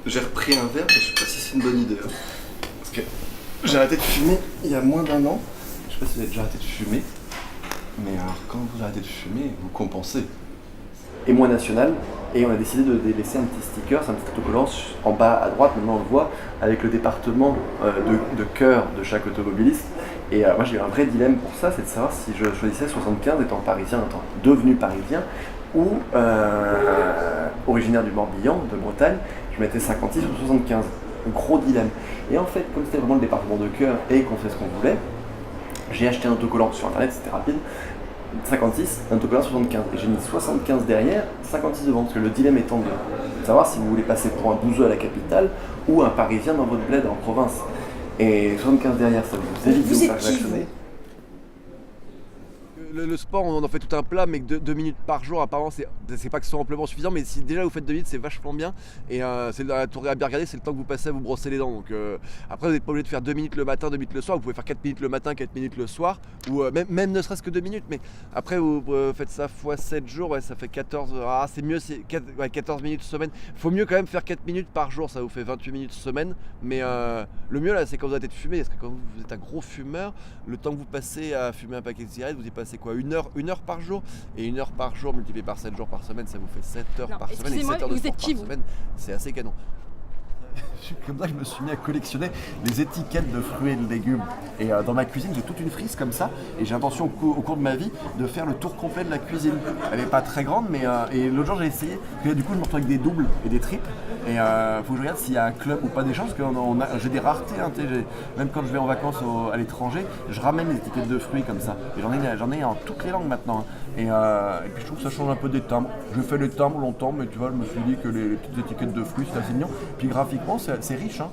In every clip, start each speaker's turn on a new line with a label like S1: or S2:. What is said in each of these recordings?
S1: j'ai repris un verre, mais je sais pas si c'est une bonne idée. Parce que j'ai arrêté de fumer il y a moins d'un an. Je sais pas si vous avez déjà arrêté de fumer. Mais alors, quand vous arrêtez de fumer, vous compensez. Émoi national, et on a décidé de laisser un petit sticker, un petit autocollant en bas à droite, maintenant on le voit, avec le département de cœur de chaque automobiliste. Et moi j'ai eu un vrai dilemme pour ça, c'est de savoir si je choisissais 75 étant parisien, étant devenu parisien, ou originaire du Morbihan, de Bretagne, je mettais 56 ou 75. Un gros dilemme. Et en fait, comme c'était vraiment le département de cœur et qu'on fait ce qu'on voulait, j'ai acheté un autocollant sur internet, c'était rapide, 56, un autocollant 75. Et j'ai mis 75 derrière, 56 devant. Parce que le dilemme étant de savoir si vous voulez passer pour un bouseux à la capitale ou un parisien dans votre bled en province. Et 75 derrière, ça vous évite de vous faire klaxonner.
S2: Le sport, on en fait tout un plat, mais que 2 minutes par jour, apparemment, c'est pas que ce soit amplement suffisant, mais si déjà vous faites 2 minutes, c'est vachement bien. Et c'est à bien regarder, c'est le temps que vous passez à vous brosser les dents. Donc après, vous n'êtes pas obligé de faire 2 minutes le matin, 2 minutes le soir. Vous pouvez faire 4 minutes le matin, 4 minutes le soir, ou même ne serait-ce que 2 minutes. Mais après, vous faites ça x 7 jours, ouais, ça fait 14. Ah, c'est mieux, c'est 14 minutes semaine. Il faut mieux quand même faire 4 minutes par jour, ça vous fait 28 minutes semaine. Mais le mieux là, c'est quand vous arrêtez de fumer, parce que quand vous êtes un gros fumeur, le temps que vous passez à fumer un paquet de cigarettes, vous y passez quoi, une heure par jour, et 1 heure par jour multiplié par 7 jours par semaine, ça vous fait 7 heures par semaine, et 7 heures de sport par semaine, c'est assez canon.
S3: Comme ça, je me suis mis à collectionner les étiquettes de fruits et de légumes. Et dans ma cuisine, j'ai toute une frise comme ça. Et j'ai l'intention au cours de ma vie de faire le tour complet de la cuisine. Elle n'est pas très grande, mais et l'autre jour j'ai essayé. Parce que, du coup, je me retrouve avec des doubles et des triples. Et faut que je regarde s'il y a un club ou pas des chances. Parce que j'ai des raretés. Hein, même quand je vais en vacances à l'étranger, je ramène les étiquettes de fruits comme ça. Et j'en ai en toutes les langues maintenant. Hein. Et puis je trouve que ça change un peu des timbres. Je fais les timbres longtemps, mais tu vois, je me suis dit que les petites étiquettes de fruits, c'est assez mignon. Puis graphiquement, c'est riche. Hein.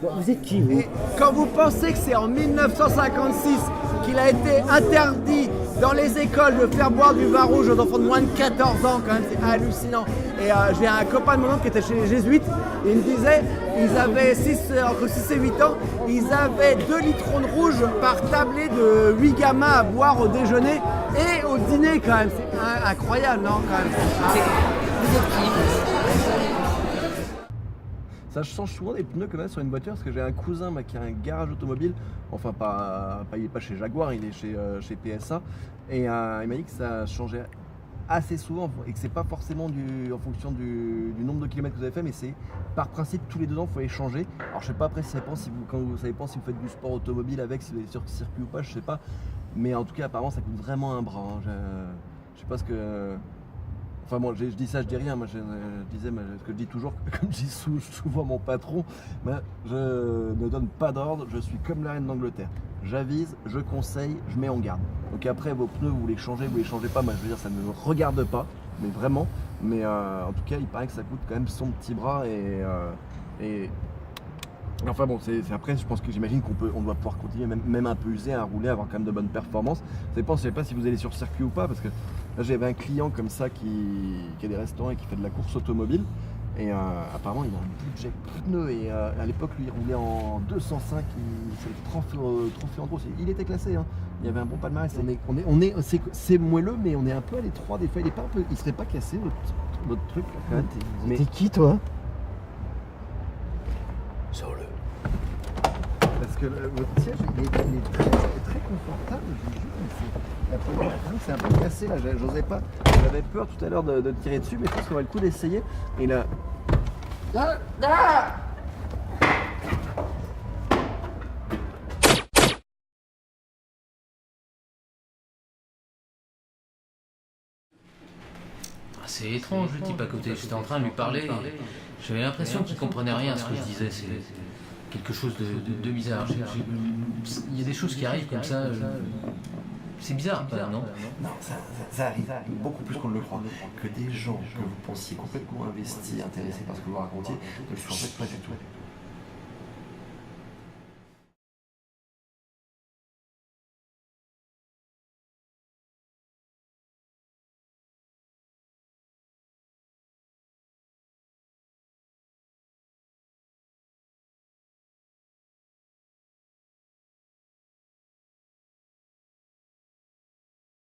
S4: Bon, vous êtes qui, vous?
S5: Et quand vous pensez que c'est en 1956 qu'il a été interdit dans les écoles de faire boire du vin rouge aux enfants de moins de 14 ans, quand même, c'est hallucinant. Et j'ai un copain de mon oncle qui était chez les jésuites, et il me disait, ils avaient entre 6 et 8 ans, ils avaient 2 litrons de rouge par tablée de 8 gamins à boire au déjeuner et au dîner, quand même. C'est incroyable, non, quand même.
S4: Vous êtes qui?
S3: Ça, je change souvent des pneus comme ça sur une voiture parce que j'ai un cousin qui a un garage automobile, enfin il n'est pas chez Jaguar, il est chez PSA, et il m'a dit que ça changeait assez souvent et que c'est pas forcément en fonction du nombre de kilomètres que vous avez fait, mais c'est par principe tous les 2 ans il faut les changer. Alors je sais pas après ça dépend si vous faites du sport automobile avec, si vous êtes sur circuit ou pas, je sais pas, mais en tout cas apparemment ça coûte vraiment un bras. Hein. Je sais pas ce que... Enfin bon, je dis ça, je dis rien, moi je disais ce que je dis toujours, comme je dis souvent mon patron, je ne donne pas d'ordre, je suis comme la reine d'Angleterre. J'avise, je conseille, je mets en garde. Donc après vos pneus, vous les changez pas, moi je veux dire ça ne me regarde pas, mais vraiment. Mais en tout cas il paraît que ça coûte quand même son petit bras et enfin bon, après je pense que j'imagine qu'on doit pouvoir continuer même un peu usé à rouler, avoir quand même de bonnes performances. Ça dépend, je sais pas si vous allez sur circuit ou pas, parce que là j'avais un client comme ça qui a des restaurants et qui fait de la course automobile. Et apparemment il a un budget pneu et à l'époque lui il roulait en 205, c'est trophée en gros, il était classé, hein. Il y avait un bon palmarès. C'est moelleux mais on est un peu à l'étroit des fois, il serait pas cassé votre truc là,
S4: T'es qui, toi?
S3: Parce que votre siège il est très confortable, je vous jure, mais la première fois c'est un peu cassé là, j'osais pas, j'avais peur tout à l'heure de tirer dessus, mais je pense qu'on va le coup d'essayer. Et là.
S6: C'est étrange, le type à côté. J'étais en train de lui parler. J'avais l'impression qu'il comprenait rien à ce que je disais. C'est quelque chose de bizarre. Il y a des choses qui arrivent comme ça. C'est bizarre, quand même, non?
S3: Non, ça arrive beaucoup plus qu'on ne le croit. Que des gens que vous pensiez complètement investis, intéressés par ce que vous racontiez, ne le sont en fait pas du tout.